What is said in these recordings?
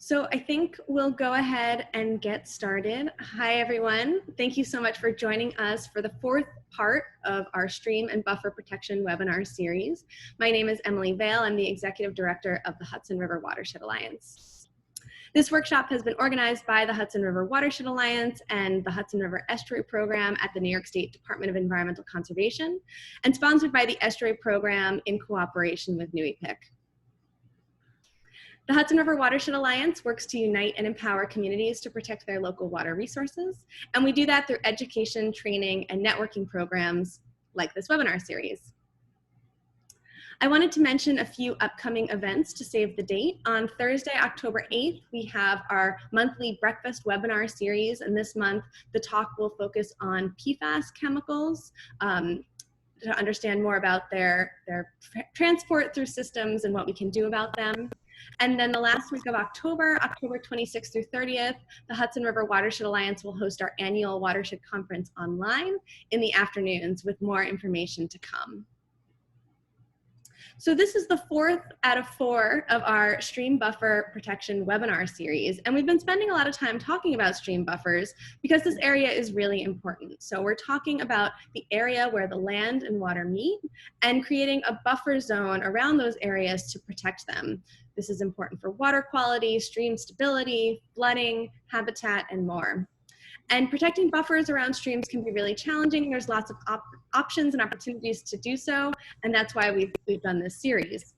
So I think we'll go ahead and get started. Hi, everyone. Thank you so much for joining us for the fourth part of our Stream and Buffer Protection webinar series. My name is Emily Vale. I'm the Executive Director of the Hudson River Watershed Alliance. This workshop has been organized by the Hudson River Watershed Alliance and the Hudson River Estuary Program at the New York State Department of Environmental Conservation and sponsored by the Estuary Program in cooperation with NUEPIC. The Hudson River Watershed Alliance works to unite and empower communities to protect their local water resources, and we do that through education, training, and networking programs like this webinar series. I wanted to mention a few upcoming events to save the date. On Thursday, October 8th, we have our monthly breakfast webinar series, and this month the talk will focus on PFAS chemicals to understand more about their transport through systems and what we can do about them. And then the last week of October, October 26th through 30th, the Hudson River Watershed Alliance will host our annual Watershed Conference online in the afternoons with more information to come. So this is the fourth out of 4 of our stream buffer protection webinar series. And we've been spending a lot of time talking about stream buffers because this area is really important. So we're talking about the area where the land and water meet and creating a buffer zone around those areas to protect them. This is important for water quality, stream stability, flooding, habitat, and more. And protecting buffers around streams can be really challenging. There's lots of options and opportunities to do so, and that's why we've done this series.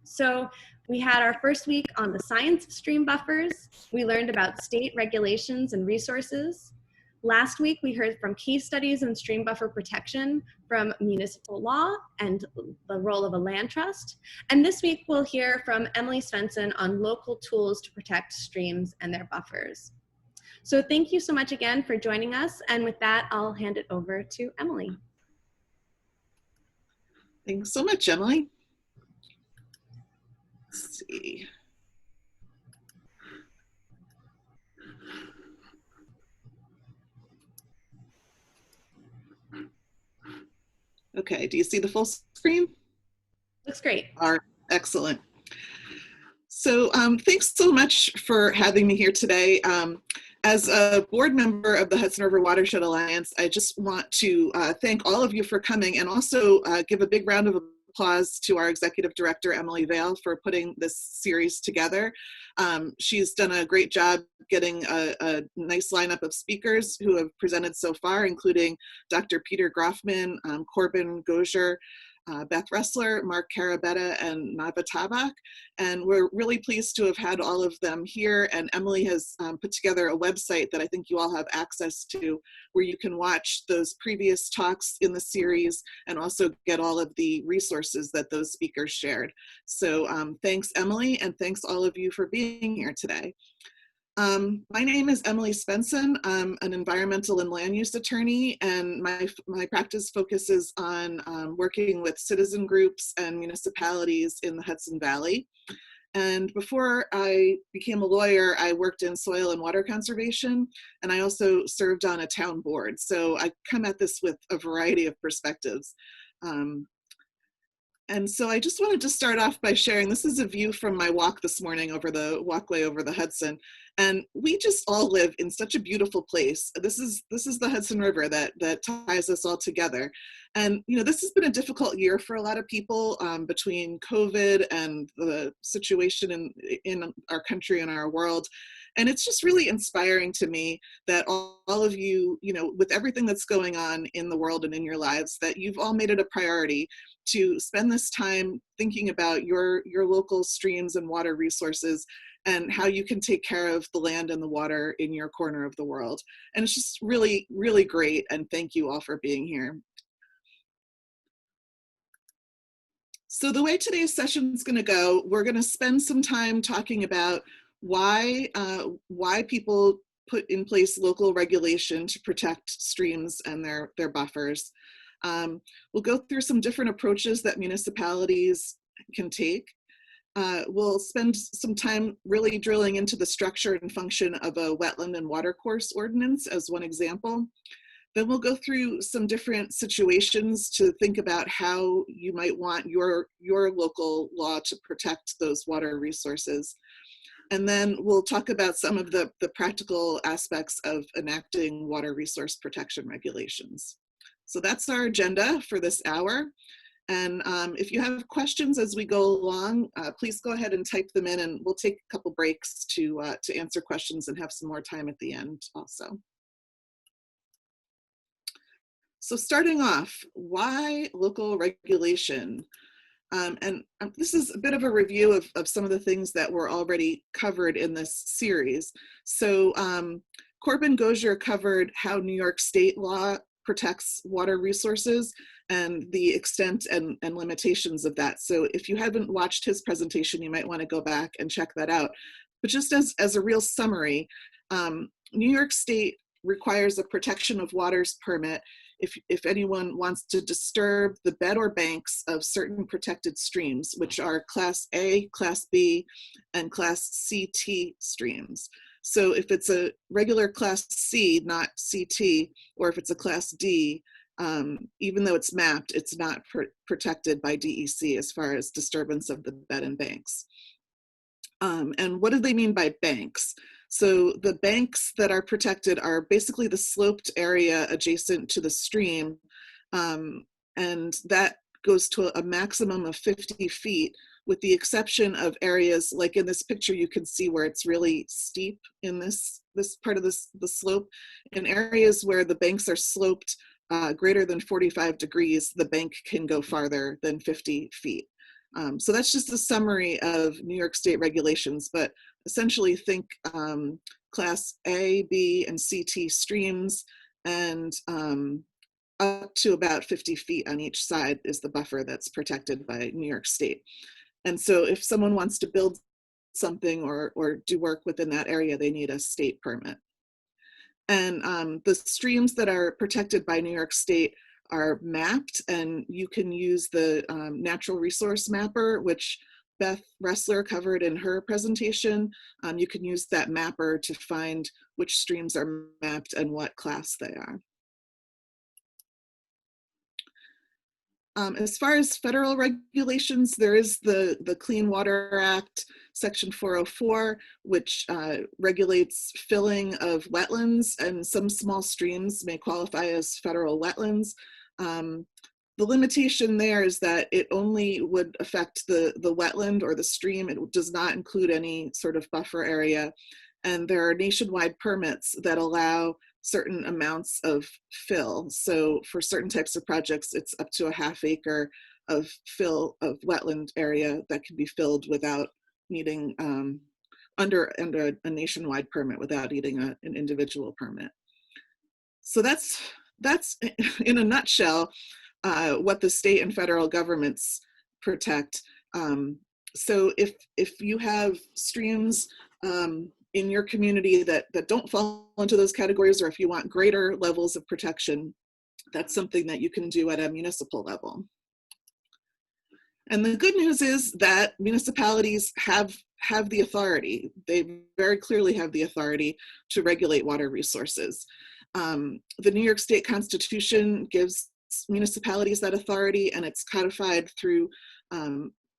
So we had our first week on the science of stream buffers. We learned about state regulations and resources. Last week, we heard from case studies in stream buffer protection from municipal law and the role of a land trust. And this week, we'll hear from Emily Svenson on local tools to protect streams and their buffers. So thank you so much again for joining us. And with that, I'll hand it over to Emily. Thanks so much, Emily. Let's see. Okay, do you see the full screen? Looks great. All right, excellent. So thanks so much for having me here today. As a board member of the Hudson River Watershed Alliance, I just want to thank all of you for coming and also give a big round of applause to our Executive Director, Emily Vale, for putting this series together. She's done a great job getting a nice lineup of speakers who have presented so far, including Dr. Peter Groffman, Corbin Gosier, Beth Ressler, Mark Carabetta, and Nava Tabak. And we're really pleased to have had all of them here. And Emily has put together a website that I think you all have access to, where you can watch those previous talks in the series and also get all of the resources that those speakers shared. So thanks, Emily, and thanks all of you for being here today. My name is Emily Svenson. I'm an environmental and land use attorney, and my practice focuses on working with citizen groups and municipalities in the Hudson Valley. And before I became a lawyer, I worked in soil and water conservation, and I also served on a town board. So I come at this with a variety of perspectives. And so I just wanted to start off by sharing, this is a view from my walk this morning over the walkway over the Hudson. And we just all live in such a beautiful place. This is the Hudson River that ties us all together. And you know, this has been a difficult year for a lot of people between COVID and the situation in our country and our world. And it's just really inspiring to me that all of you, you know, with everything that's going on in the world and in your lives, that you've all made it a priority to spend this time thinking about your local streams and water resources and how you can take care of the land and the water in your corner of the world. And it's just really, really great. And thank you all for being here. So the way today's session is going to go, we're going to spend some time talking about why people put in place local regulation to protect streams and their buffers. We'll go through some different approaches that municipalities can take. We'll spend some time really drilling into the structure and function of a wetland and watercourse ordinance as one example. Then we'll go through some different situations to think about how you might want your local law to protect those water resources. And then we'll talk about some of the practical aspects of enacting water resource protection regulations. So that's our agenda for this hour. And if you have questions as we go along, please go ahead and type them in, and we'll take a couple breaks to answer questions and have some more time at the end also. So starting off, why local regulation? This is a bit of a review of some of the things that were already covered in this series. So Corbin Gosier covered how New York state law protects water resources and the extent and limitations of that. So if you haven't watched his presentation, you might want to go back and check that out. But just as a real summary, New York state requires a protection of waters permit if anyone wants to disturb the bed or banks of certain protected streams, which are Class A, Class B, and Class CT streams. So if it's a regular Class C, not CT, or if it's a Class D, even though it's mapped, it's not protected by DEC as far as disturbance of the bed and banks. And what do they mean by banks? So the banks that are protected are basically the sloped area adjacent to the stream, and that goes to a maximum of 50 feet, with the exception of areas like in this picture. You can see where it's really steep in this part of the slope. In areas where the banks are sloped greater than 45 degrees, the bank can go farther than 50 feet. So that's just a summary of New York state regulations, but essentially think Class A, B, and CT streams, and up to about 50 feet on each side is the buffer that's protected by New York state. And so if someone wants to build something or do work within that area, they need a state permit. And the streams that are protected by New York state are mapped, and you can use the natural resource mapper, which Beth Ressler covered in her presentation. You can use that mapper to find which streams are mapped and what class they are. As far as federal regulations, there is the Clean Water Act, Section 404, which regulates filling of wetlands, and some small streams may qualify as federal wetlands. The limitation there is that it only would affect the wetland or the stream. It does not include any sort of buffer area. And there are nationwide permits that allow certain amounts of fill. So for certain types of projects, it's up to a ½ acre of fill of wetland area that can be filled without needing, under a nationwide permit, without needing an individual permit. So that's in a nutshell what the state and federal governments protect. So if you have streams in your community that don't fall into those categories, or if you want greater levels of protection, that's something that you can do at a municipal level. And the good news is that municipalities have the authority. They very clearly have the authority to regulate water resources. The New York State Constitution gives municipalities that authority, and it's codified through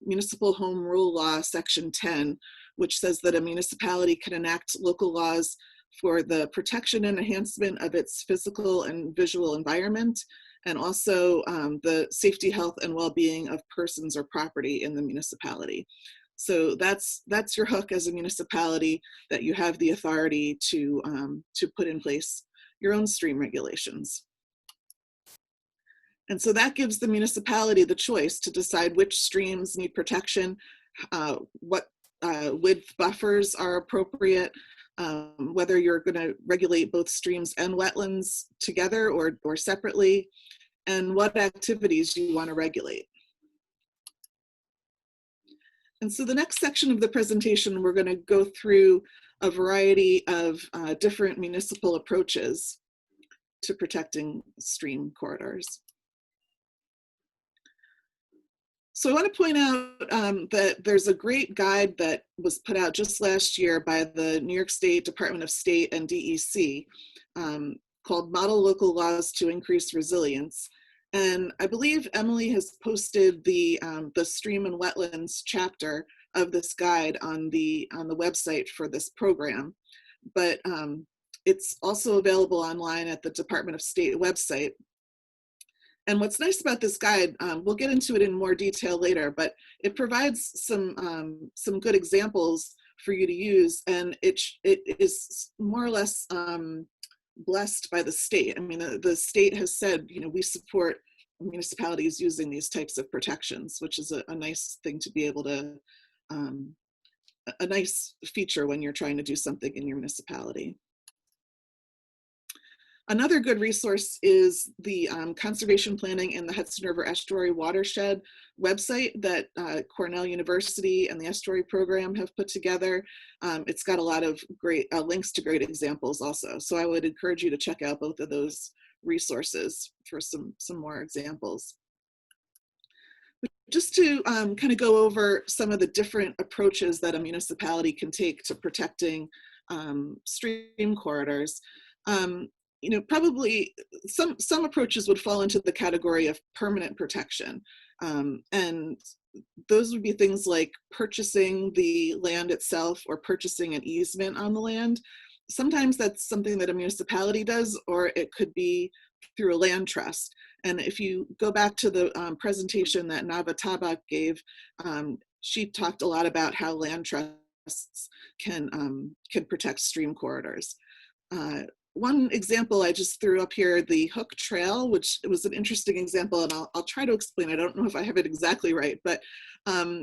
Municipal Home Rule Law, Section 10, which says that a municipality can enact local laws for the protection and enhancement of its physical and visual environment, and also the safety, health, and well-being of persons or property in the municipality. So that's your hook as a municipality, that you have the authority to put in place your own stream regulations. And so that gives the municipality the choice to decide which streams need protection, what width buffers are appropriate, whether you're going to regulate both streams and wetlands together or separately, and what activities you want to regulate. And so the next section of the presentation, we're going to go through a variety of different municipal approaches to protecting stream corridors. So I want to point out that there's a great guide that was put out just last year by the New York State Department of State and DEC called Model Local Laws to Increase Resilience. And I believe Emily has posted the stream and wetlands chapter of this guide on the website for this program, but it's also available online at the Department of State website. And what's nice about this guide, we'll get into it in more detail later, but it provides some good examples for you to use, and it is more or less blessed by the state. I mean, the state has said, you know, we support municipalities using these types of protections, which is a nice thing to be able to, a nice feature when you're trying to do something in your municipality. Another good resource is the Conservation Planning in the Hudson River Estuary Watershed website that Cornell University and the Estuary Program have put together. It's got a lot of great links to great examples also. So I would encourage you to check out both of those resources for some more examples. Just to kind of go over some of the different approaches that a municipality can take to protecting stream corridors. You know, probably some approaches would fall into the category of permanent protection. And those would be things like purchasing the land itself or purchasing an easement on the land. Sometimes that's something that a municipality does, or it could be through a land trust. And if you go back to the presentation that Nava Tabak gave, she talked a lot about how land trusts can protect stream corridors. One example I just threw up here, the Hook Trail, which was an interesting example, and I'll try to explain. I don't know if I have it exactly right, but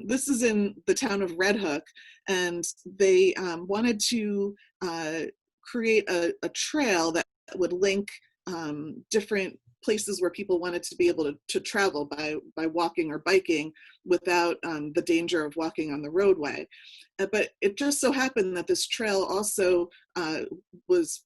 this is in the town of Red Hook, and they wanted to create a trail that would link different places where people wanted to be able to travel by walking or biking without the danger of walking on the roadway. But it just so happened that this trail also was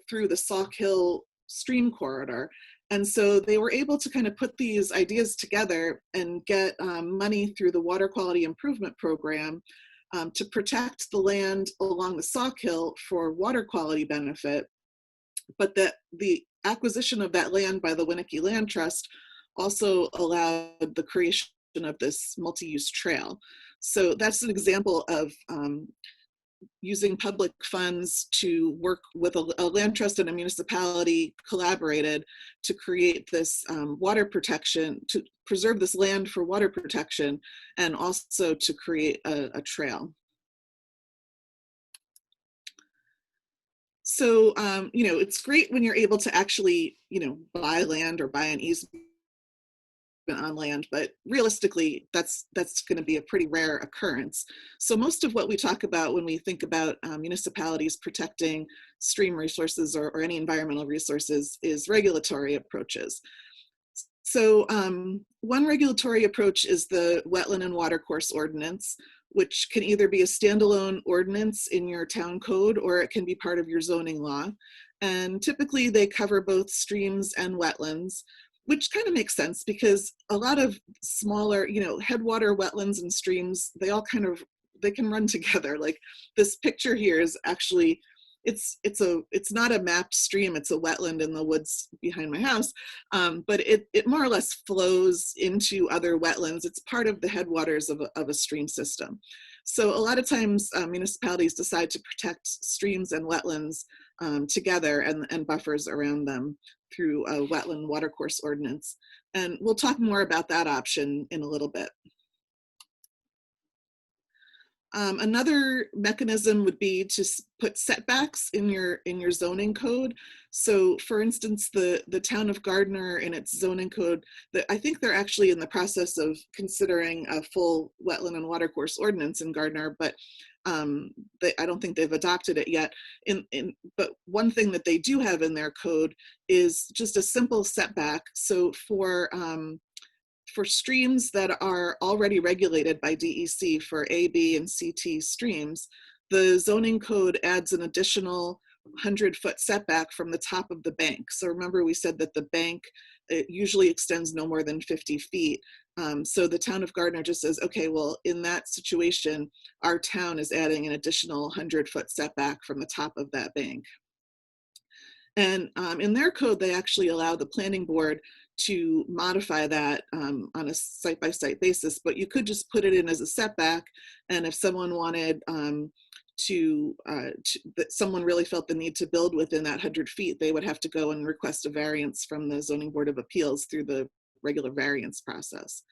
through the Sauk Hill stream corridor. And so they were able to kind of put these ideas together and get money through the Water Quality Improvement Program to protect the land along the Sauk Hill for water quality benefit, but that the acquisition of that land by the Winnicke Land Trust also allowed the creation of this multi-use trail. So that's an example of using public funds to work with a land trust and a municipality collaborated to create this water protection, to preserve this land for water protection, and also to create a trail. So, you know, it's great when you're able to actually, you know, buy land or buy an easement on land, but realistically, that's going to be a pretty rare occurrence. So most of what we talk about when we think about municipalities protecting stream resources or any environmental resources is regulatory approaches. So one regulatory approach is the Wetland and Watercourse Ordinance, which can either be a standalone ordinance in your town code or it can be part of your zoning law. And typically they cover both streams and wetlands, which kind of makes sense because a lot of smaller, you know, headwater wetlands and streams, they all kind of, they can run together. Like this picture here is actually, it's not a mapped stream, it's a wetland in the woods behind my house, but it more or less flows into other wetlands. It's part of the headwaters of a stream system. So a lot of times municipalities decide to protect streams and wetlands together and buffers around them through a wetland watercourse ordinance. And we'll talk more about that option in a little bit. Another mechanism would be to put setbacks in your zoning code. So for instance, the town of Gardner in its zoning code, I think they're actually in the process of considering a full wetland and watercourse ordinance in Gardner, but I don't think they've adopted it yet. But one thing that they do have in their code is just a simple setback. So for streams that are already regulated by DEC for A, B, and CT streams, the zoning code adds an additional 100-foot setback from the top of the bank. So remember we said that the bank, it usually extends no more than 50 feet. So the town of Gardner just says, okay, well, in that situation, our town is adding an additional 100-foot setback from the top of that bank. And in their code, they actually allow the planning board to modify that on a site-by-site basis, but you could just put it in as a setback. And if someone wanted that someone really felt the need to build within that 100 feet, they would have to go and request a variance from the Zoning Board of Appeals through the regular variance process.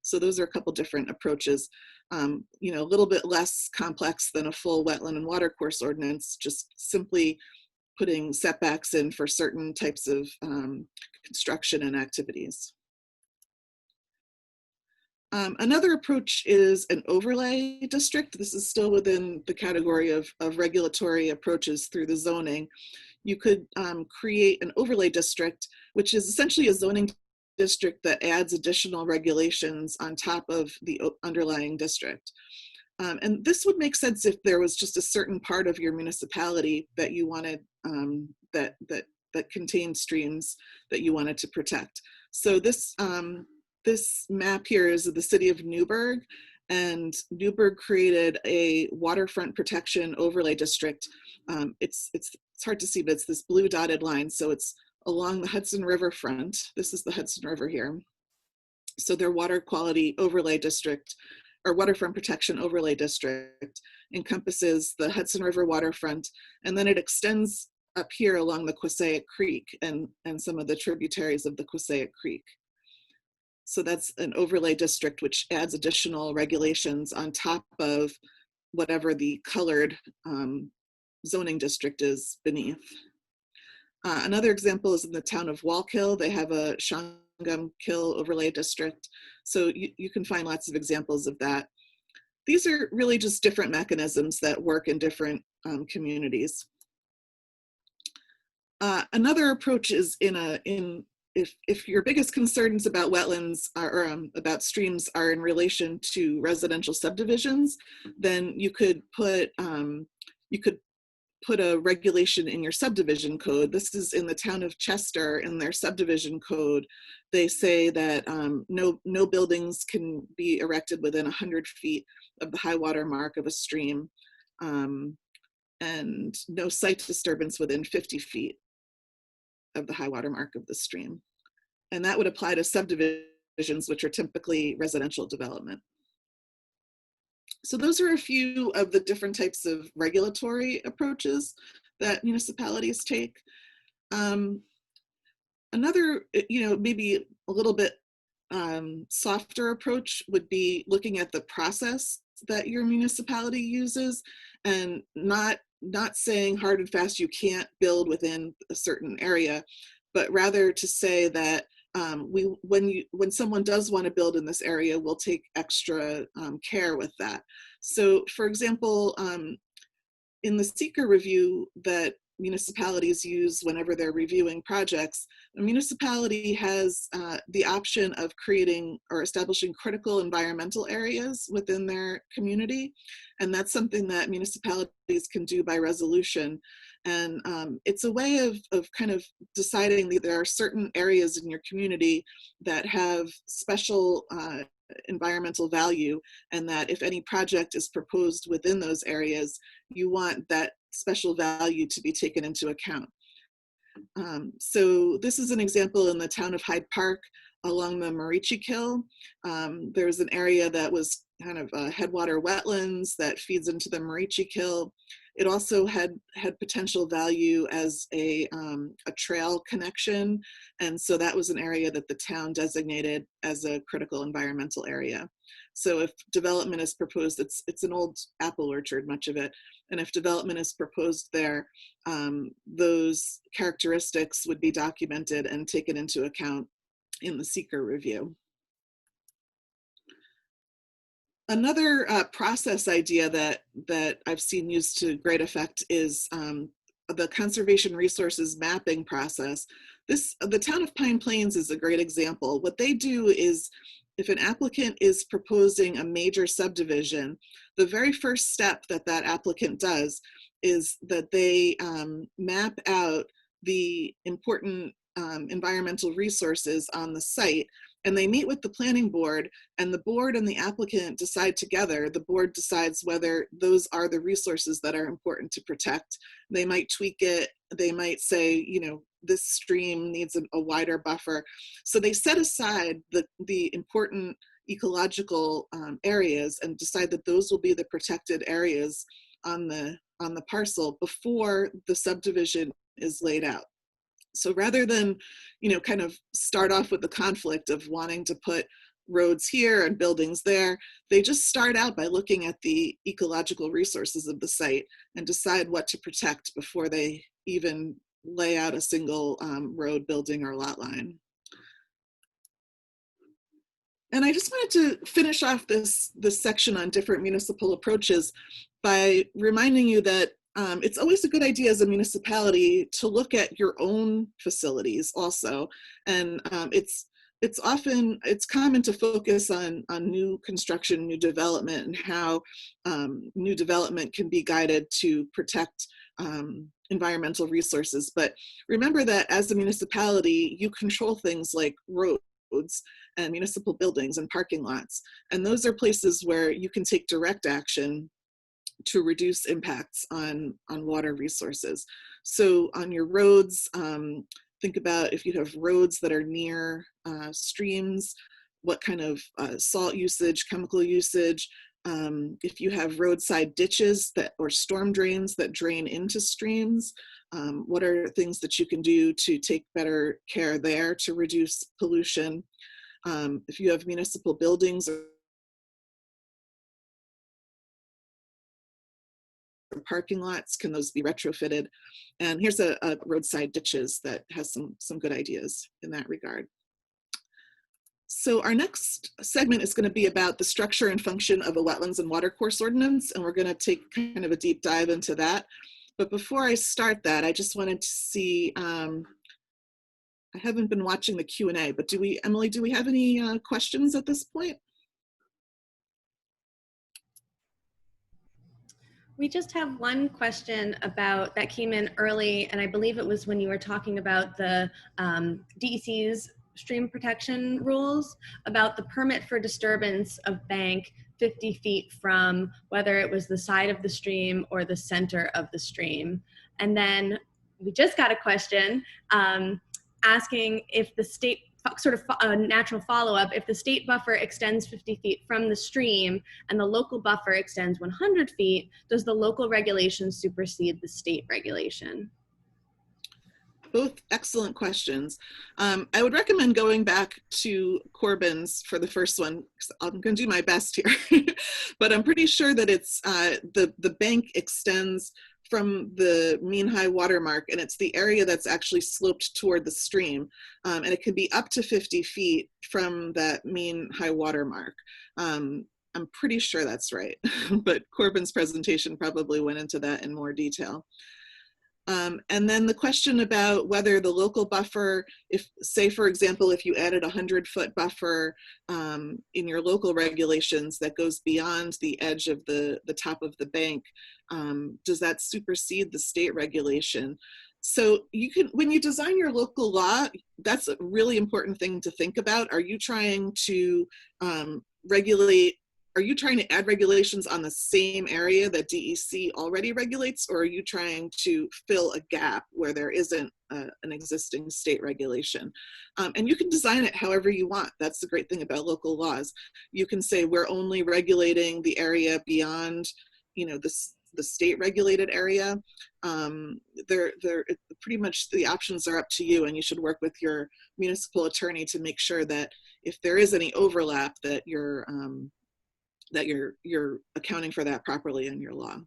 So those are a couple different approaches, you know, a little bit less complex than a full wetland and watercourse ordinance, just simply putting setbacks in for certain types of construction and activities. Another approach is an overlay district. This is still within the category of regulatory approaches through the zoning. You could create an overlay district, which is essentially a zoning district that adds additional regulations on top of the underlying district. And this would make sense if there was just a certain part of your municipality that you wanted, that contained streams that you wanted to protect. So this, this map here is of the city of Newburgh, and Newburgh created a waterfront protection overlay district. It's hard to see, but it's this blue dotted line. So it's along the Hudson River front. This is the Hudson River here. So their water quality overlay district, or waterfront protection overlay district, encompasses the Hudson River waterfront, and then it extends up here along the Quasaic Creek and some of the tributaries of the Quasaic Creek. So that's an overlay district which adds additional regulations on top of whatever the colored zoning district is beneath. Another example is in the town of Wallkill. They have a Shangam Kill overlay district. So you can find lots of examples of that. These are really just different mechanisms that work in different communities. Another approach is if your biggest concerns about wetlands or about streams are in relation to residential subdivisions, then you could put a regulation in your subdivision code. This is in the town of Chester. In their subdivision code, they say that no buildings can be erected within 100 feet of the high water mark of a stream, and no site disturbance within 50 feet of the high water mark of the stream. And that would apply to subdivisions, which are typically residential development. So those are a few of the different types of regulatory approaches that municipalities take. Another, maybe a little bit softer approach would be looking at the process that your municipality uses, and not saying hard and fast you can't build within a certain area, but rather to say that when someone does want to build in this area, we'll take extra care with that. So for example, in the seeker review that municipalities use whenever they're reviewing projects, a municipality has the option of creating or establishing critical environmental areas within their community. And that's something that municipalities can do by resolution. And it's a way of kind of deciding that there are certain areas in your community that have special environmental value, and that if any project is proposed within those areas, you want that special value to be taken into account. So this is an example in the town of Hyde Park along the Marichikill. There's an area that was kind of headwater wetlands that feeds into the Marichikill. It also had potential value as a trail connection. And so that was an area that the town designated as a critical environmental area. So if development is proposed, it's an old apple orchard, much of it. And if development is proposed there, those characteristics would be documented and taken into account in the seeker review. Another process idea that I've seen used to great effect is the conservation resources mapping process. The town of Pine Plains is a great example. What they do is, if an applicant is proposing a major subdivision, the very first step that applicant does is that they map out the important environmental resources on the site, and they meet with the planning board, and the board and the applicant decide together. The board decides whether those are the resources that are important to protect. They might tweak it. They might say, this stream needs a wider buffer. So they set aside the important ecological areas and decide that those will be the protected areas on the parcel before the subdivision is laid out. So rather than, kind of start off with the conflict of wanting to put roads here and buildings there, they just start out by looking at the ecological resources of the site and decide what to protect before they even lay out a single road, building, or lot line. And I just wanted to finish off this section on different municipal approaches by reminding you that it's always a good idea as a municipality to look at your own facilities also. And it's common to focus on new construction, new development, and how new development can be guided to protect environmental resources. But remember that as a municipality, you control things like roads and municipal buildings and parking lots. And those are places where you can take direct action to reduce impacts on water resources. So on your roads, think about if you have roads that are near streams, what kind of salt usage, chemical usage. If you have roadside ditches or storm drains that drain into streams, what are things that you can do to take better care there to reduce pollution? If you have municipal buildings or parking lots, can those be retrofitted? And here's a roadside ditches that has some good ideas in that regard. So our next segment is going to be about the structure and function of a wetlands and watercourse ordinance, and we're going to take kind of a deep dive into that. But before I start that, I just wanted to see, I haven't been watching the Q&A, but Emily, do we have any questions at this point? We just have one question that came in early, and I believe it was when you were talking about the DEC's stream protection rules, about the permit for disturbance of bank 50 feet from whether it was the side of the stream or the center of the stream. And then we just got a question asking if the state, sort of a natural follow-up, if the state buffer extends 50 feet from the stream and the local buffer extends 100 feet, does the local regulation supersede the state regulation? Both excellent questions. I would recommend going back to Corbin's for the first one. I'm going to do my best here, but I'm pretty sure that it's the bank extends from the mean high water mark, and it's the area that's actually sloped toward the stream, and it could be up to 50 feet from that mean high water mark. I'm pretty sure that's right, but Corbin's presentation probably went into that in more detail. And then the question about whether the local buffer, if, say, for example, if you added a 100-foot buffer in your local regulations that goes beyond the edge of the top of the bank, does that supersede the state regulation? So you can, when you design your local law, that's a really important thing to think about. Are you trying to are you trying to add regulations on the same area that DEC already regulates, or are you trying to fill a gap where there isn't an existing state regulation? And you can design it however you want. That's the great thing about local laws. You can say we're only regulating the area beyond, the state regulated area. Pretty much the options are up to you, and you should work with your municipal attorney to make sure that if there is any overlap, that you're accounting for that properly in your law.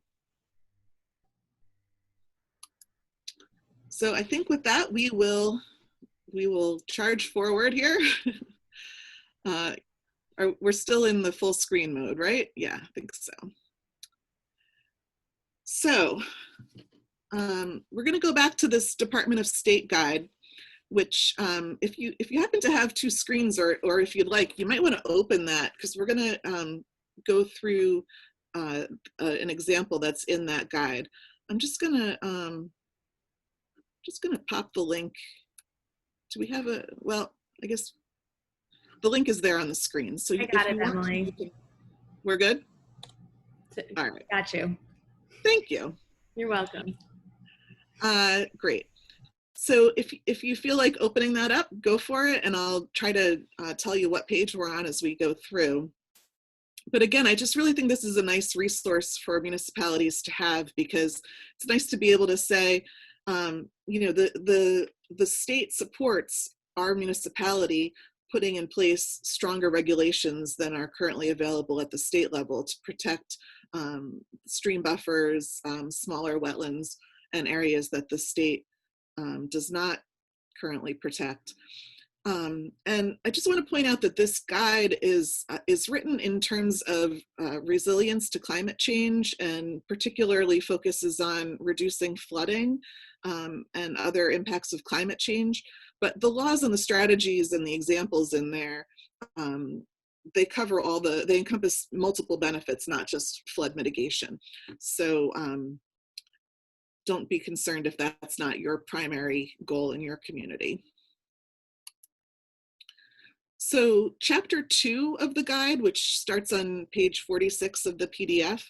So I think with that, we will charge forward here. We're still in the full screen mode, right? Yeah, I think so. So we're going to go back to this Department of State guide, which if you happen to have two screens, or if you'd like, you might want to open that, because we're going to go through an example that's in that guide. I'm just gonna pop the link. Do we have well, I guess the link is there on the screen. So I got it, Emily. We're good? All right. Got you. Thank you. You're welcome. Great. So if you feel like opening that up, go for it, and I'll try to tell you what page we're on as we go through. But again, I just really think this is a nice resource for municipalities to have, because it's nice to be able to say, you know, the state supports our municipality putting in place stronger regulations than are currently available at the state level to protect stream buffers, smaller wetlands, and areas that the state does not currently protect. And I just want to point out that this guide is written in terms of resilience to climate change, and particularly focuses on reducing flooding and other impacts of climate change. But the laws and the strategies and the examples in there, they cover they encompass multiple benefits, not just flood mitigation. So don't be concerned if that's not your primary goal in your community. So chapter 2 of the guide, which starts on page 46 of the PDF,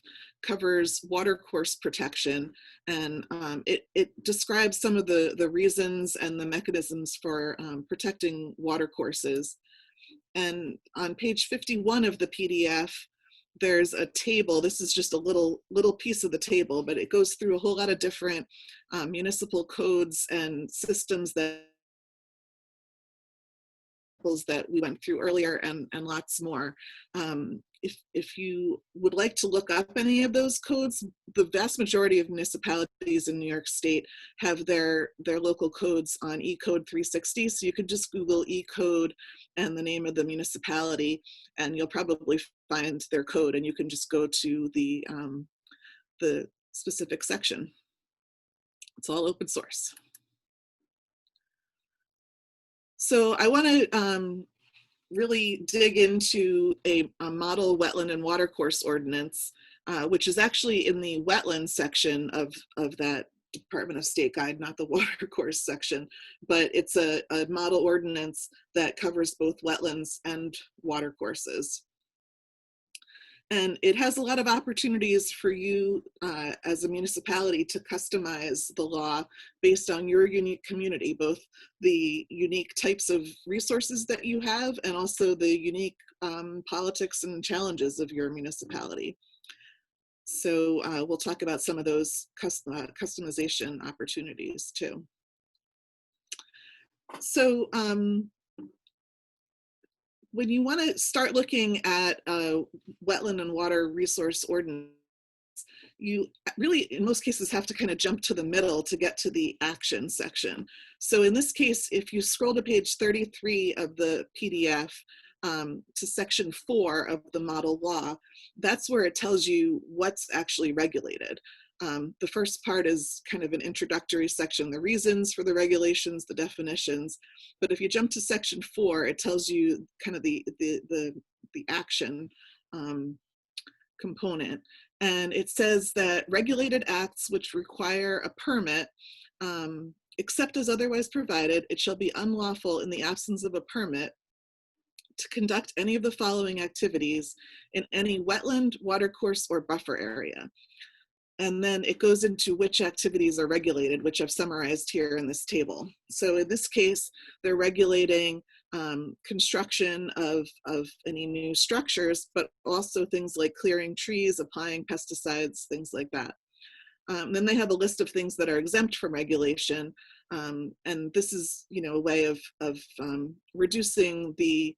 covers watercourse protection, and it describes some of the reasons and the mechanisms for protecting watercourses. And on page 51 of the PDF, there's a table. This is just a little piece of the table, but it goes through a whole lot of different municipal codes and systems that we went through earlier, and lots more. If you would like to look up any of those codes, the vast majority of municipalities in New York State have their local codes on eCode 360. So you could just Google eCode and the name of the municipality, and you'll probably find their code, and you can just go to the specific section. It's all open source. So I want to really dig into a model wetland and watercourse ordinance, which is actually in the wetland section of that Department of State guide, not the watercourse section, but it's a model ordinance that covers both wetlands and watercourses. And it has a lot of opportunities for you as a municipality to customize the law based on your unique community, both the unique types of resources that you have and also the unique politics and challenges of your municipality. So we'll talk about some of those customization opportunities too. So when you want to start looking at wetland and water resource ordinance, you really, in most cases, have to kind of jump to the middle to get to the action section. So in this case, if you scroll to page 33 of the PDF to section 4 of the model law, that's where it tells you what's actually regulated. The first part is kind of an introductory section, the reasons for the regulations, the definitions. But if you jump to section 4, it tells you kind of the action component. And it says that regulated acts which require a permit, except as otherwise provided, it shall be unlawful in the absence of a permit to conduct any of the following activities in any wetland, watercourse, or buffer area. And then it goes into which activities are regulated, which I've summarized here in this table. So in this case, they're regulating construction of any new structures, but also things like clearing trees, applying pesticides, things like that. Then they have a list of things that are exempt from regulation. And this is, you know, a way of reducing the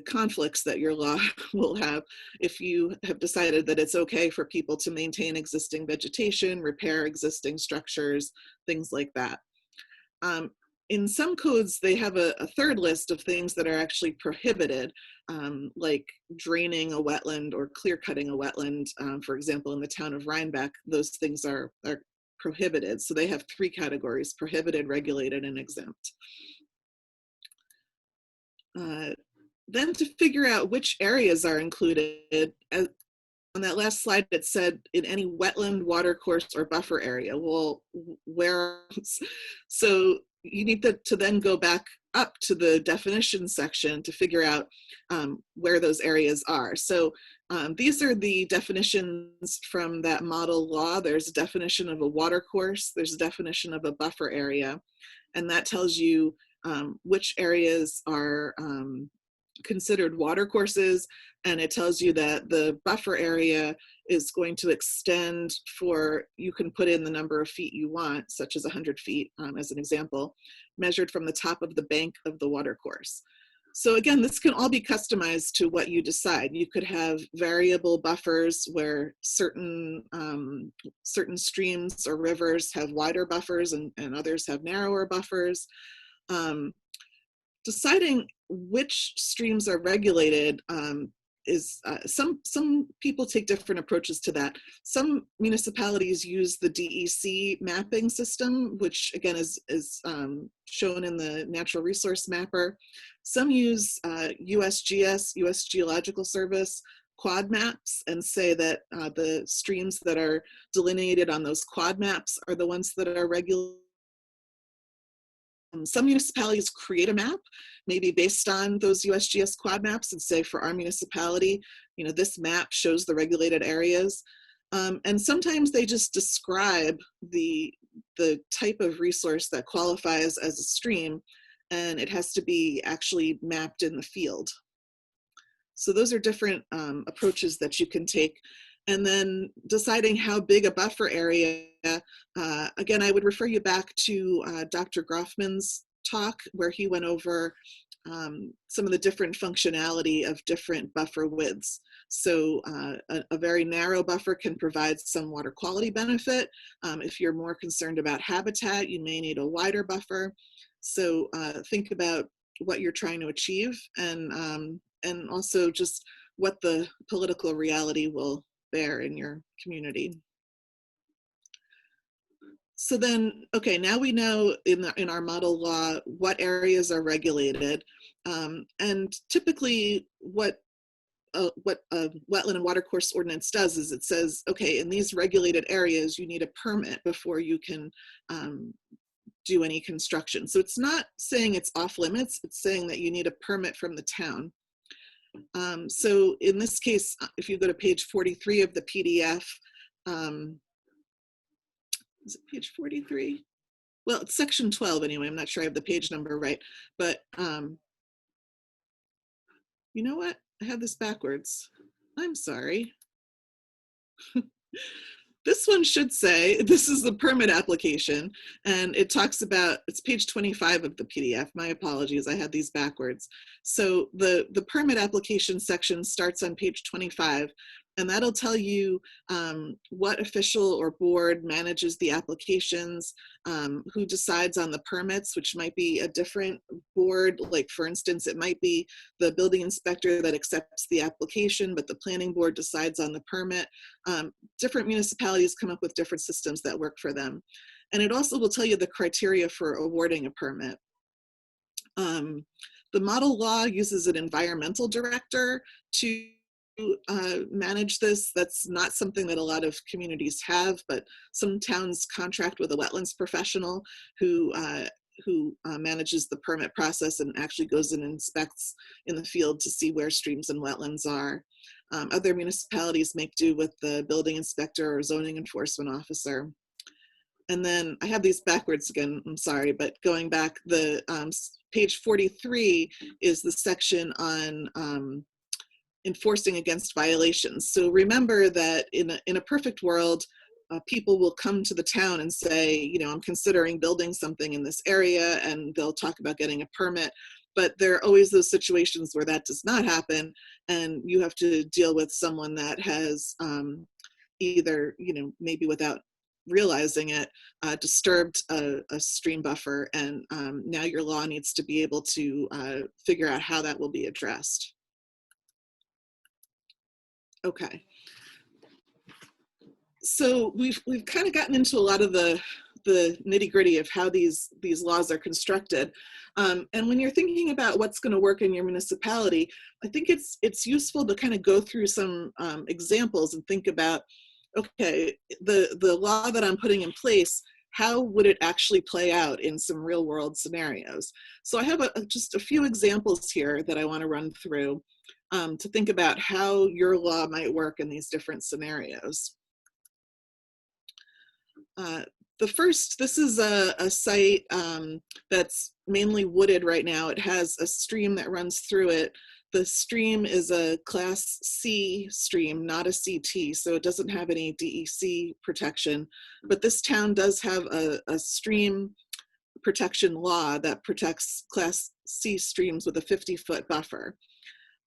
conflicts that your law will have if you have decided that it's okay for people to maintain existing vegetation, repair existing structures, things like that. In some codes, they have a third list of things that are actually prohibited, like draining a wetland or clear cutting a wetland. For example, in the town of Rhinebeck, those things are prohibited. So they have 3 categories: prohibited, regulated, and exempt. Then to figure out which areas are included, on that last slide it said in any wetland, watercourse, or buffer area. Well, where? So you need to then go back up to the definition section to figure out where those areas are. So these are the definitions from that model law. There's a definition of a watercourse, there's a definition of a buffer area, and that tells you which areas are considered watercourses, and it tells you that the buffer area is going to extend for, you can put in the number of feet you want, such as 100 feet as an example, measured from the top of the bank of the watercourse. So again, this can all be customized to what you decide. You could have variable buffers where certain streams or rivers have wider buffers and others have narrower buffers. Deciding which streams are regulated is some people take different approaches to that. Some municipalities use the DEC mapping system, which again is shown in the natural resource mapper. Some use USGS, US Geological Service, quad maps, and say that the streams that are delineated on those quad maps are the ones that are regulated. Some municipalities create a map, maybe based on those USGS quad maps, and say for our municipality, you know, this map shows the regulated areas. And sometimes they just describe the type of resource that qualifies as a stream, and it has to be actually mapped in the field. So those are different approaches that you can take. And then deciding how big a buffer area, again, I would refer you back to Dr. Groffman's talk, where he went over some of the different functionality of different buffer widths. So a very narrow buffer can provide some water quality benefit. If you're more concerned about habitat, you may need a wider buffer. So think about what you're trying to achieve, and also just what the political reality will bear in your community. So then, okay, now we know in our model law what areas are regulated, and typically what a wetland and watercourse ordinance does is it says, okay, in these regulated areas, you need a permit before you can do any construction. So it's not saying it's off limits, it's saying that you need a permit from the town. So in this case, if you go to page 43 of the PDF, is it page 43? Well, it's section 12 anyway. I'm not sure I have the page number right, but you know what? I have this backwards. I'm sorry. This one should say, this is the permit application, and it talks about, it's page 25 of the PDF. My apologies, I had these backwards. So the permit application section starts on page 25, and that'll tell you what official or board manages the applications, who decides on the permits, which might be a different board. Like for instance, it might be the building inspector that accepts the application, but the planning board decides on the permit. Different municipalities come up with different systems that work for them. And it also will tell you the criteria for awarding a permit. The model law uses an environmental director to manage this. That's not something that a lot of communities have, but some towns contract with a wetlands professional who manages the permit process and actually goes and inspects in the field to see where streams and wetlands are. Other municipalities make do with the building inspector or zoning enforcement officer. And then I have these backwards again, I'm sorry, but going back, the page 43 is the section on enforcing against violations. So remember that in a perfect world, people will come to the town and say, you know, I'm considering building something in this area, and they'll talk about getting a permit. But there are always those situations where that does not happen, and you have to deal with someone that has either, you know, maybe without realizing it, disturbed a stream buffer, and now your law needs to be able to figure out how that will be addressed. Okay. So we've kind of gotten into a lot of the nitty-gritty of how these laws are constructed. And when you're thinking about what's going to work in your municipality, I think it's useful to kind of go through some examples and think about, okay, the law that I'm putting in place, how would it actually play out in some real world scenarios? So I have just a few examples here that I want to run through to think about how your law might work in these different scenarios. The first, this is a site that's mainly wooded right now. It has a stream that runs through it. The stream is a Class C stream, not a CT, so it doesn't have any DEC protection. But this town does have a stream protection law that protects Class C streams with a 50-foot buffer.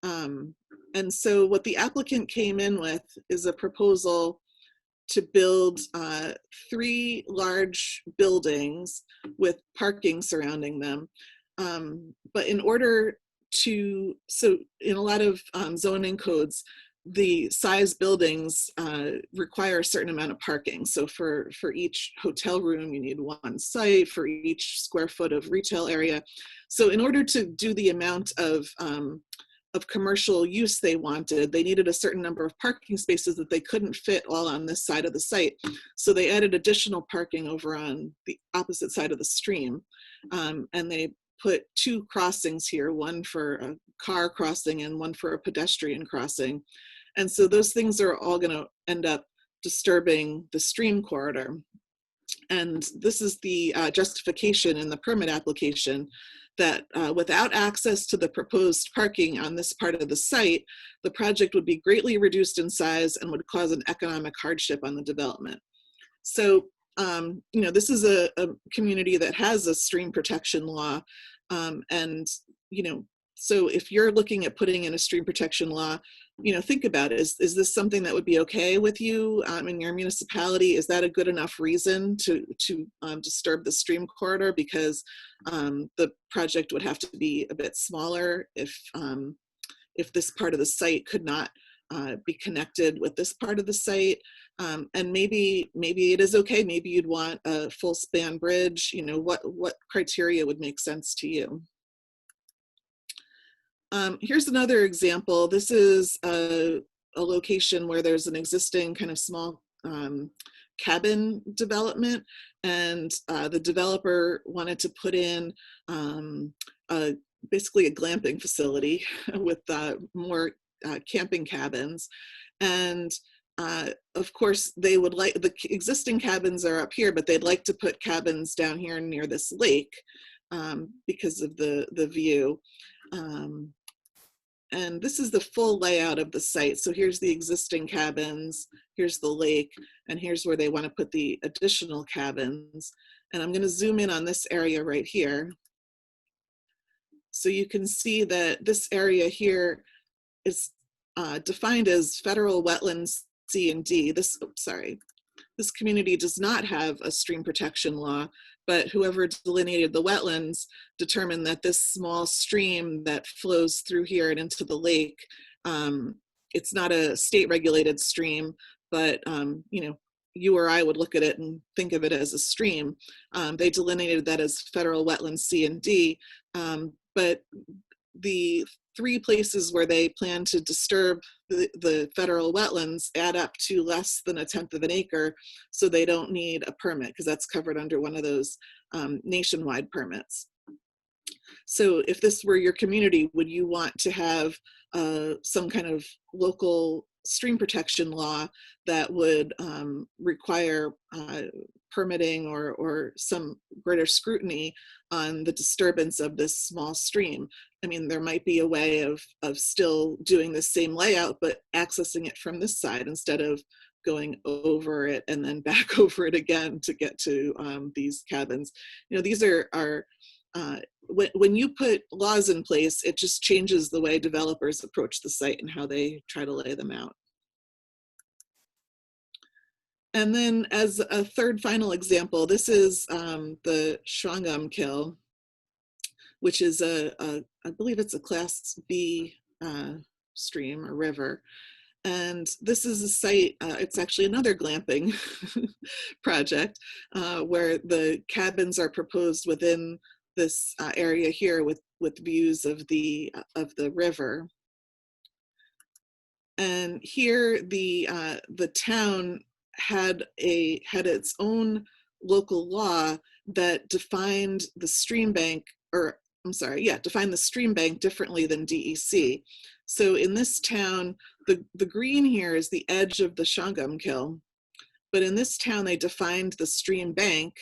And so what the applicant came in with is a proposal to build 3 large buildings with parking surrounding them. But in order to, so in a lot of zoning codes, the size buildings require a certain amount of parking. So for each hotel room, you need 1 site, for each square foot of retail area. So in order to do the amount of commercial use they wanted, they needed a certain number of parking spaces that they couldn't fit all on this side of the site. So they added additional parking over on the opposite side of the stream. And they put 2 crossings here, one for a car crossing and one for a pedestrian crossing. And so those things are all going to end up disturbing the stream corridor. And this is the justification in the permit application, that without access to the proposed parking on this part of the site, the project would be greatly reduced in size and would cause an economic hardship on the development. So, you know, this is a community that has a stream protection law. And, you know, so if you're looking at putting in a stream protection law, you know, think about it. Is this something that would be okay with you in your municipality? Is that a good enough reason to disturb the stream corridor? Because the project would have to be a bit smaller if this part of the site could not be connected with this part of the site. And maybe it is okay. Maybe you'd want a full span bridge. You know, what criteria would make sense to you? Here's another example. This is a location where there's an existing kind of small cabin development, and the developer wanted to put in basically a glamping facility with more camping cabins. And of course, they would like, the existing cabins are up here, but they'd like to put cabins down here near this lake because of the view. And this is the full layout of the site. So here's the existing cabins, here's the lake, and here's where they want to put the additional cabins. And I'm going to zoom in on this area right here. So you can see that this area here is defined as federal wetlands C and D. This community does not have a stream protection law, but whoever delineated the wetlands determined that this small stream that flows through here and into the lake, it's not a state regulated stream, but you know, you or I would look at it and think of it as a stream. They delineated that as federal wetlands C and D, but the 3 places where they plan to disturb the federal wetlands add up to less than 1/10 of an acre, so they don't need a permit because that's covered under one of those nationwide permits. So if this were your community, would you want to have some kind of local stream protection law that would require permitting or some greater scrutiny on the disturbance of this small stream? I mean, there might be a way of still doing the same layout, but accessing it from this side instead of going over it and then back over it again to get to these cabins. You know, these are when you put laws in place, it just changes the way developers approach the site and how they try to lay them out. And then as a third final example, this is the Shwangam Kill, which is I believe it's a Class B stream or river. And this is a site, it's actually another glamping project where the cabins are proposed within this area here with views of the river. And here the town had its own local law that defined the stream bank, or I'm sorry, yeah, defined the stream bank differently than DEC. So in this town, the green here is the edge of the Shangamkill, but in this town they defined the stream bank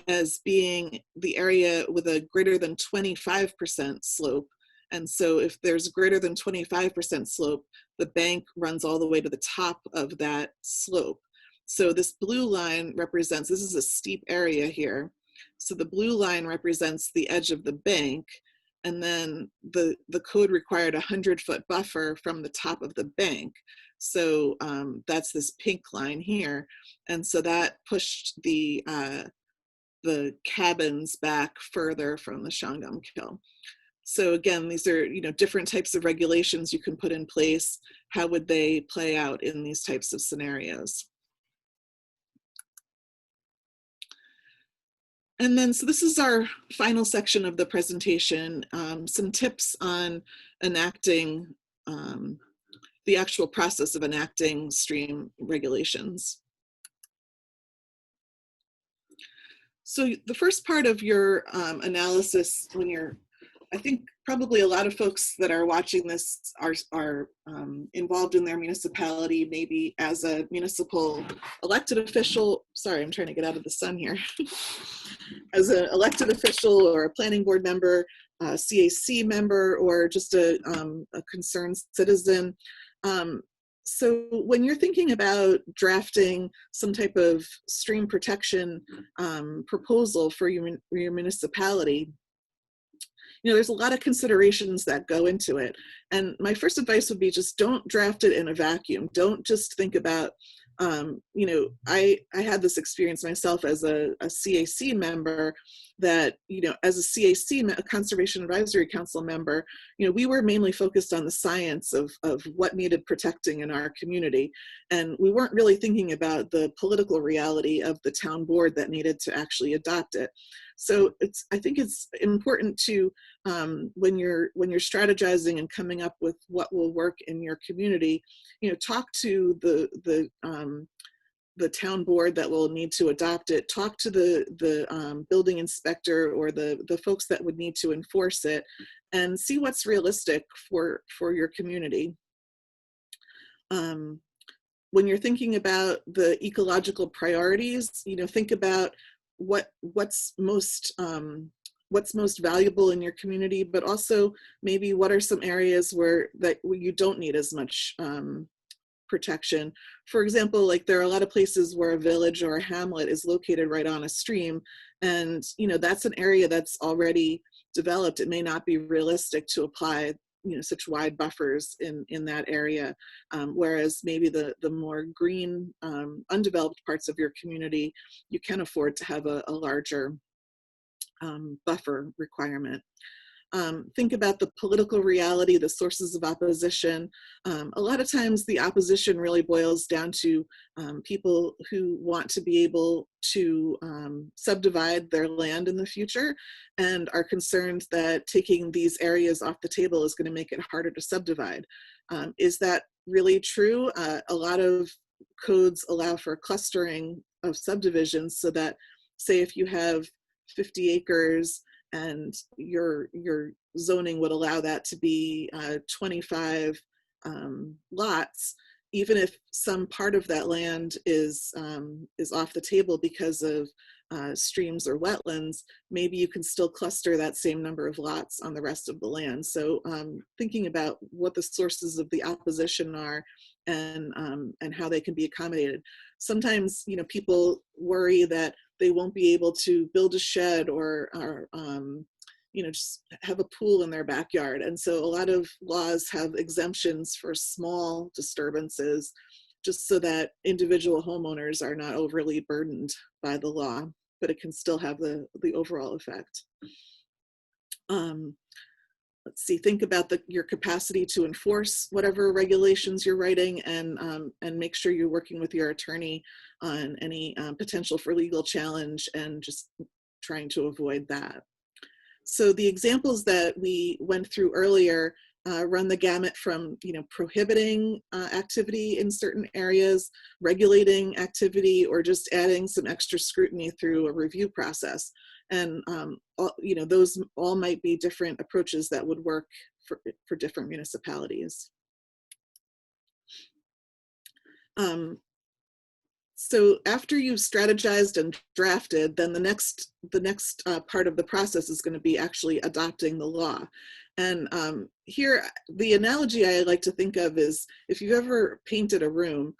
as being the area with a greater than 25% slope. And so if there's greater than 25% slope, the bank runs all the way to the top of that slope. So this blue line represents, this is a steep area here. So the blue line represents the edge of the bank. And then the code required a 100-foot buffer from the top of the bank. So that's this pink line here. And so that pushed the cabins back further from the Shangamkill. So again, these are, you know, different types of regulations you can put in place. How would they play out in these types of scenarios? And then, so this is our final section of the presentation, some tips on enacting the actual process of enacting stream regulations. So the first part of your analysis, when you're, I think probably a lot of folks that are watching this are involved in their municipality, maybe as a municipal elected official. Sorry, I'm trying to get out of the sun here. As an elected official or a planning board member, a CAC member, or just a concerned citizen. So when you're thinking about drafting some type of stream protection proposal for your municipality, you know, there's a lot of considerations that go into it. And my first advice would be just don't draft it in a vacuum. Don't just think about, you know, I had this experience myself as a CAC member that, you know, as a CAC, a Conservation Advisory Council member, you know, we were mainly focused on the science of what needed protecting in our community. And we weren't really thinking about the political reality of the town board that needed to actually adopt it. So I think it's important to, when you're strategizing and coming up with what will work in your community, you know, talk to the town board that will need to adopt it, talk to the building inspector or the folks that would need to enforce it, and see what's realistic for your community. When you're thinking about the ecological priorities, you know, think about what's most valuable in your community, but also maybe what are some areas where you don't need as much protection. For example, like there are a lot of places where a village or a hamlet is located right on a stream, and you know, that's an area that's already developed. It may not be realistic to apply, you know, such wide buffers in that area, whereas maybe the more green, undeveloped parts of your community, you can afford to have a larger buffer requirement. Think about the political reality, the sources of opposition. A lot of times the opposition really boils down to people who want to be able to subdivide their land in the future and are concerned that taking these areas off the table is going to make it harder to subdivide. Is that really true? A lot of codes allow for clustering of subdivisions so that, say, if you have 50 acres and your zoning would allow that to be 25 lots, even if some part of that land is off the table because of streams or wetlands, maybe you can still cluster that same number of lots on the rest of the land. So thinking about what the sources of the opposition are and how they can be accommodated. Sometimes, you know, people worry that they won't be able to build a shed or you know, just have a pool in their backyard. And so a lot of laws have exemptions for small disturbances, just so that individual homeowners are not overly burdened by the law, but it can still have the overall effect. Let's see, think about your capacity to enforce whatever regulations you're writing, and make sure you're working with your attorney on any potential for legal challenge and just trying to avoid that. So the examples that we went through earlier run the gamut from, prohibiting activity in certain areas, regulating activity, or just adding some extra scrutiny through a review process. And those all might be different approaches that would work for different municipalities. So after you've strategized and drafted, then the next part of the process is going to be actually adopting the law. And here, the analogy I like to think of is, if you've ever painted a room,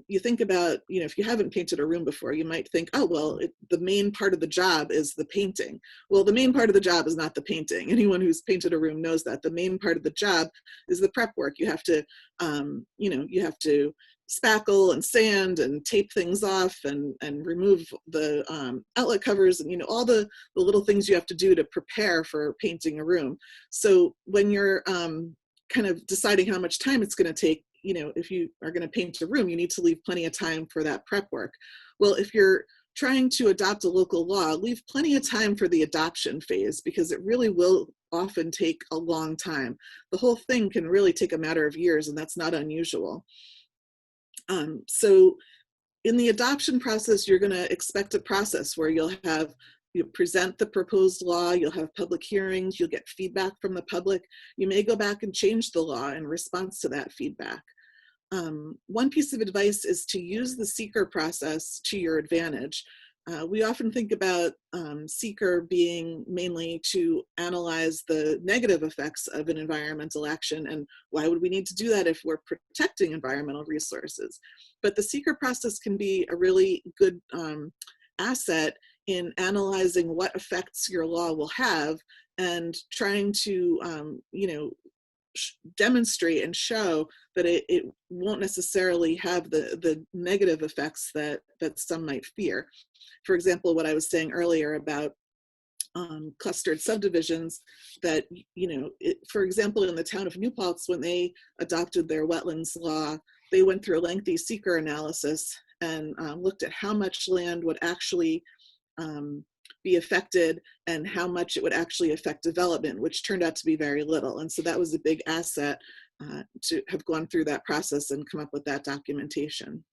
you think about, if you haven't painted a room before, you might think, oh, well, the main part of the job is the painting. Well, the main part of the job is not the painting. Anyone who's painted a room knows that. The main part of the job is the prep work. You have to, you have to spackle and sand and tape things off and remove the outlet covers and all the little things you have to do to prepare for painting a room. So when you're kind of deciding how much time it's going to take, if you are going to paint a room, you need to leave plenty of time for that prep work. Well, if you're trying to adopt a local law, leave plenty of time for the adoption phase, because it really will often take a long time. The whole thing can really take a matter of years, and that's not unusual. So in the adoption process, you're going to expect a process where you present the proposed law, you'll have public hearings, you'll get feedback from the public. You may go back and change the law in response to that feedback. One piece of advice is to use the seeker process to your advantage. We often think about seeker being mainly to analyze the negative effects of an environmental action, and why would we need to do that if we're protecting environmental resources? But the seeker process can be a really good asset in analyzing what effects your law will have, and trying to demonstrate and show that it won't necessarily have the negative effects that some might fear. For example, what I was saying earlier about clustered subdivisions, that, for example, in the town of New Paltz, when they adopted their wetlands law, they went through a lengthy seeker analysis and looked at how much land would actually be affected and how much it would actually affect development, which turned out to be very little. And so that was a big asset to have gone through that process and come up with that documentation.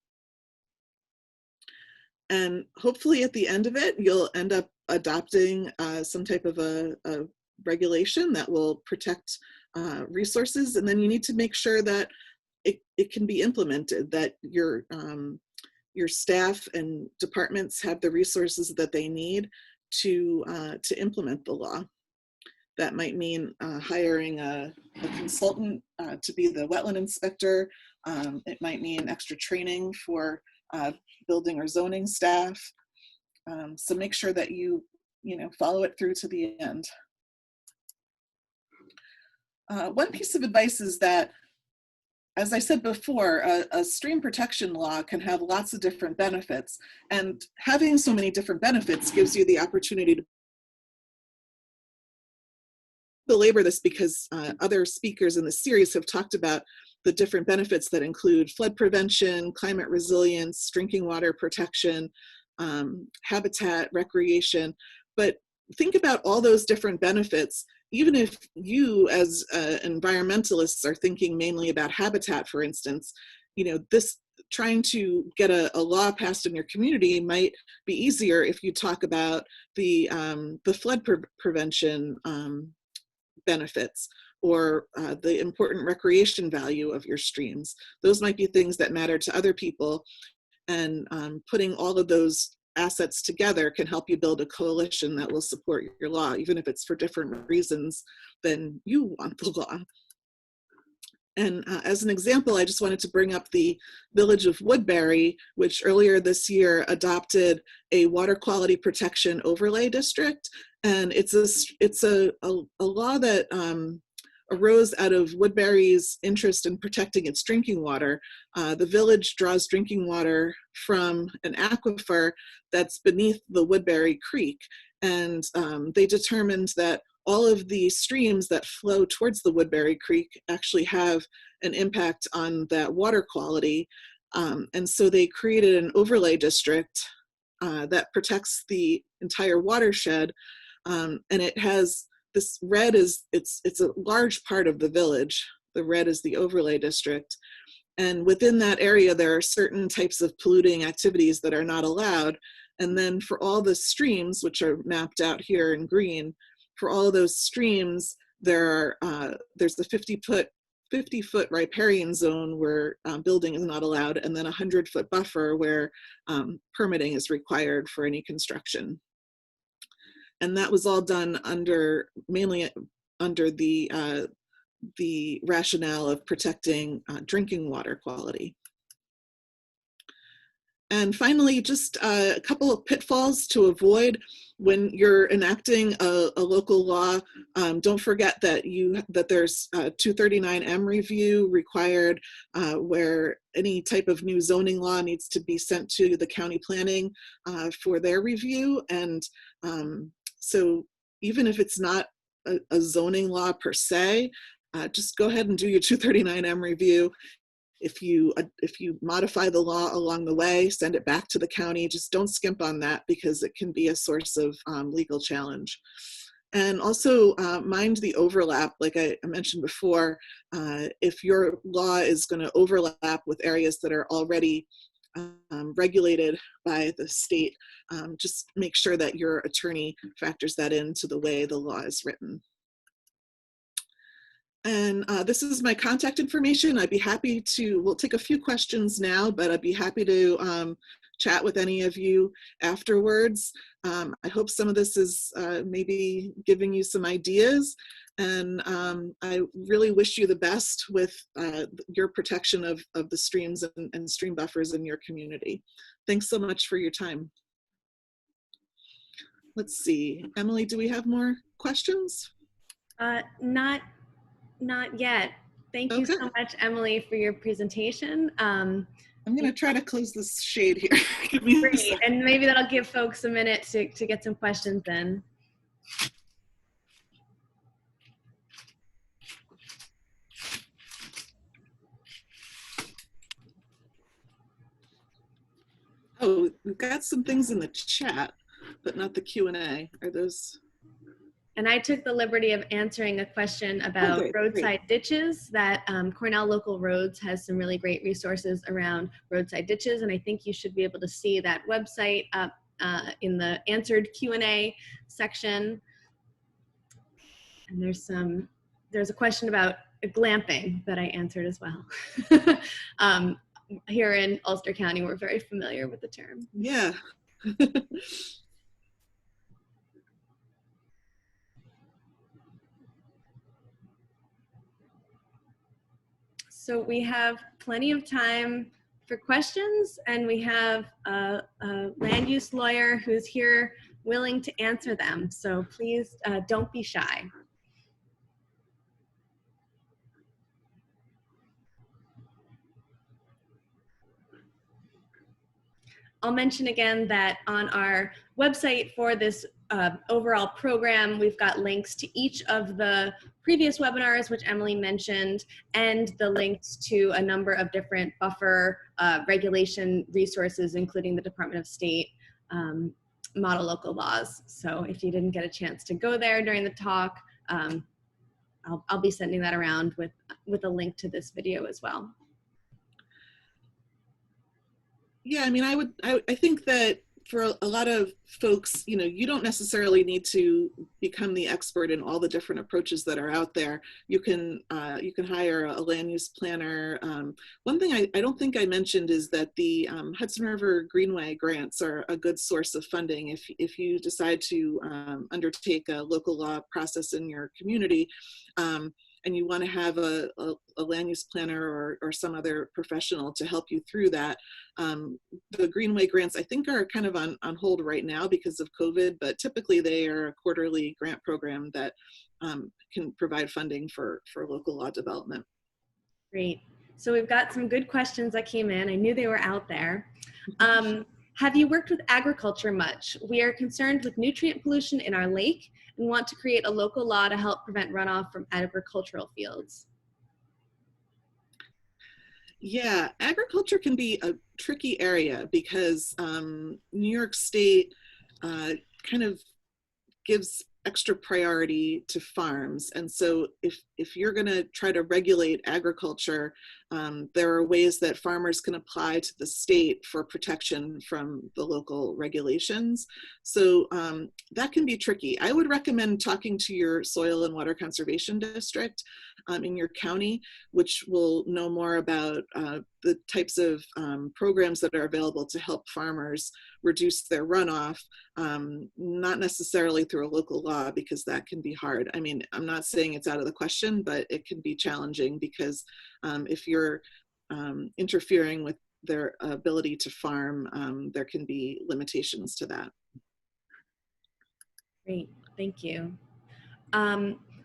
And hopefully at the end of it, you'll end up adopting some type of a regulation that will protect resources. And then you need to make sure that it can be implemented, that your staff and departments have the resources that they need to implement the law. That might mean hiring a consultant to be the wetland inspector. It might mean extra training for building or zoning staff. So make sure that you follow it through to the end. One piece of advice is that, as I said before, a stream protection law can have lots of different benefits, and having so many different benefits gives you the opportunity to belabor this, because other speakers in the series have talked about the different benefits that include flood prevention, climate resilience, drinking water protection, habitat, recreation. But think about all those different benefits. Even if you as environmentalists are thinking mainly about habitat, for instance, this trying to get a law passed in your community might be easier if you talk about the flood prevention benefits, or the important recreation value of your streams. Those might be things that matter to other people, and putting all of those assets together can help you build a coalition that will support your law, even if it's for different reasons than you want the law. And as an example, I just wanted to bring up the village of Woodbury, which earlier this year adopted a water quality protection overlay district. And it's a law that arose out of Woodbury's interest in protecting its drinking water. The village draws drinking water from an aquifer that's beneath the Woodbury Creek. And they determined that all of the streams that flow towards the Woodbury Creek actually have an impact on that water quality. And so they created an overlay district that protects the entire watershed. And it has this red is, it's a large part of the village. The red is the overlay district. And within that area, there are certain types of polluting activities that are not allowed. And then for all the streams, which are mapped out here in green, for all of those streams, there's the 50-foot riparian zone where building is not allowed, and then a 100-foot buffer where permitting is required for any construction. And that was all done mainly under the rationale of protecting drinking water quality. And finally, just a couple of pitfalls to avoid when you're enacting a local law. Don't forget that there's a 239M review required, where any type of new zoning law needs to be sent to the county planning for their review. And so even if it's not a zoning law per se, just go ahead and do your 239M review. If you modify the law along the way, send it back to the county. Just don't skimp on that, because it can be a source of legal challenge. And also mind the overlap, like I mentioned before. If your law is going to overlap with areas that are already regulated by the state, just make sure that your attorney factors that into the way the law is written. And this is my contact information. I'd be happy to, we'll take a few questions now, but I'd be happy to chat with any of you afterwards. I hope some of this is maybe giving you some ideas. And I really wish you the best with your protection of the streams and stream buffers in your community. Thanks so much for your time. Let's see, Emily, do we have more questions? Not yet. Thank you so much, Emily, for your presentation. I'm going to try to close this shade here. Give me great, and maybe that'll give folks a minute to get some questions in. Oh, we've got some things in the chat, but not the Q&A. Are those? And I took the liberty of answering a question about roadside ditches. That Cornell Local Roads has some really great resources around roadside ditches, and I think you should be able to see that website up in the answered Q&A section. And there's a question about glamping that I answered as well. Here in Ulster County, we're very familiar with the term. Yeah. So we have plenty of time for questions, and we have a land use lawyer who's here willing to answer them. So please don't be shy. I'll mention again that on our website for this overall program, we've got links to each of the previous webinars, which Emily mentioned, and the links to a number of different buffer regulation resources, including the Department of State model local laws. So if you didn't get a chance to go there during the talk, I'll be sending that around with a link to this video as well. Yeah, I mean, I think that for a lot of folks, you know, you don't necessarily need to become the expert in all the different approaches that are out there. You can hire a land use planner. One thing I don't think I mentioned is that the Hudson River Greenway grants are a good source of funding if you decide to undertake a local law process in your community. And you want to have a land use planner or some other professional to help you through that. The Greenway grants, I think, are kind of on hold right now because of COVID, but typically they are a quarterly grant program that can provide funding for local law development. Great. So we've got some good questions that came in. I knew they were out there. Have you worked with agriculture much? We are concerned with nutrient pollution in our lake and want to create a local law to help prevent runoff from agricultural fields. Yeah, agriculture can be a tricky area because New York State kind of gives extra priority to farms. And so if you're going to try to regulate agriculture, there are ways that farmers can apply to the state for protection from the local regulations. So that can be tricky. I would recommend talking to your soil and water conservation district in your county, which will know more about the types of programs that are available to help farmers reduce their runoff, not necessarily through a local law, because that can be hard. I mean, I'm not saying it's out of the question, but it can be challenging because if you're interfering with their ability to farm, there can be limitations to that. Great, thank you.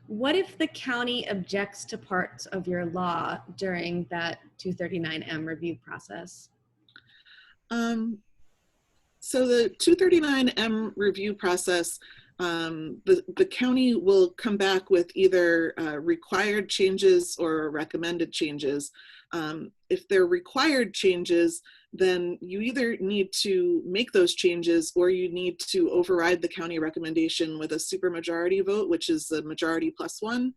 What if the county objects to parts of your law during that 239M review process? So the 239M review process, the county will come back with either required changes or recommended changes. If they're required changes, then you either need to make those changes or you need to override the county recommendation with a supermajority vote, which is the majority plus one.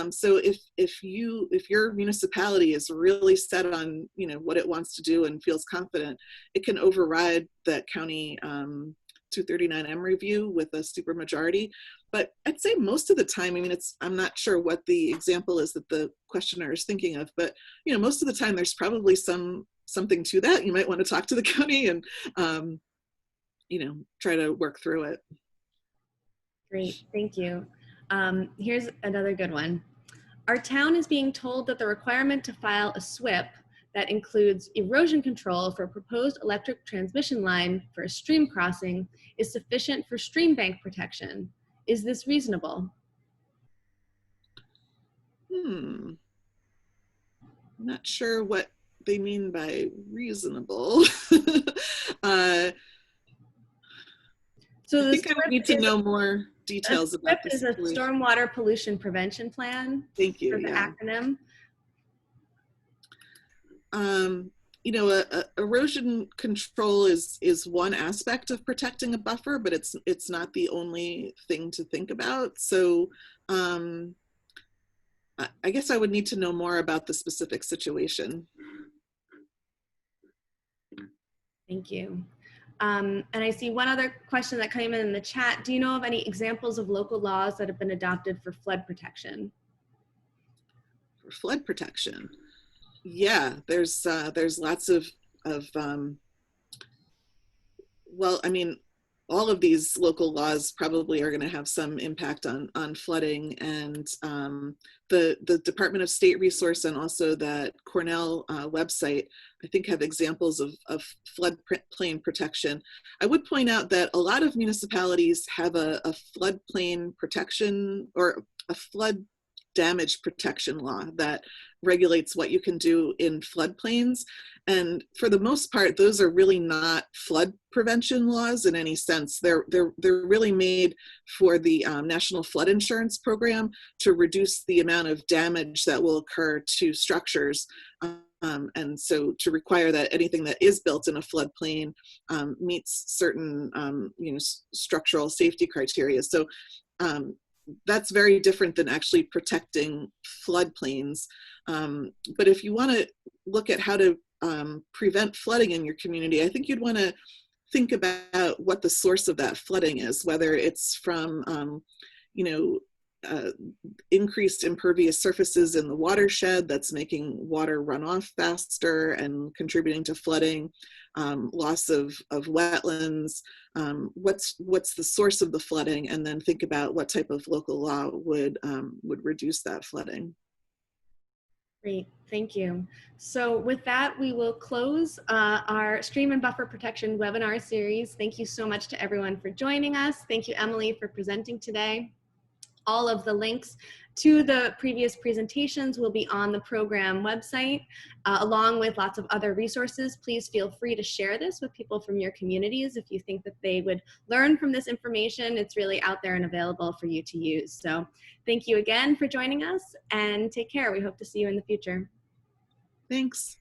So if your municipality is really set on what it wants to do and feels confident, it can override that county 239M review with a supermajority. But I'd say most of the time, I mean, I'm not sure what the example is that the questioner is thinking of, but most of the time there's probably something to that. You might want to talk to the county and try to work through it. Great, thank you. Here's another good one. Our town is being told that the requirement to file a SWIP that includes erosion control for a proposed electric transmission line for a stream crossing is sufficient for stream bank protection. Is this reasonable? I'm not sure what they mean by reasonable. So I think I would need to know more details about this. SWIP is a stormwater pollution prevention plan. Thank you. For the acronym. Erosion control is one aspect of protecting a buffer, but it's not the only thing to think about. So I guess I would need to know more about the specific situation. Thank you. And I see one other question that came in the chat. Do you know of any examples of local laws that have been adopted for flood protection? For flood protection? Yeah, there's lots of well, I mean, all of these local laws probably are going to have some impact on flooding, and the Department of State Resource and also that Cornell website, I think, have examples of floodplain protection. I would point out that a lot of municipalities have a floodplain protection or a flood damage protection law that regulates what you can do in floodplains. And for the most part, those are really not flood prevention laws in any sense. They're really made for the National Flood Insurance Program to reduce the amount of damage that will occur to structures. And so to require that anything that is built in a floodplain meets certain structural safety criteria. So that's very different than actually protecting floodplains. But if you want to look at how to prevent flooding in your community, I think you'd want to think about what the source of that flooding is, whether it's from increased impervious surfaces in the watershed that's making water run off faster and contributing to flooding, loss of wetlands, what's the source of the flooding, and then think about what type of local law would reduce that flooding. Great, thank you. So with that, we will close our Stream and Buffer Protection webinar series. Thank you so much to everyone for joining us. Thank you, Emily, for presenting today. All of the links to the previous presentations will be on the program website, along with lots of other resources. Please feel free to share this with people from your communities if you think that they would learn from this information. It's really out there and available for you to use. So thank you again for joining us, and take care. We hope to see you in the future. Thanks.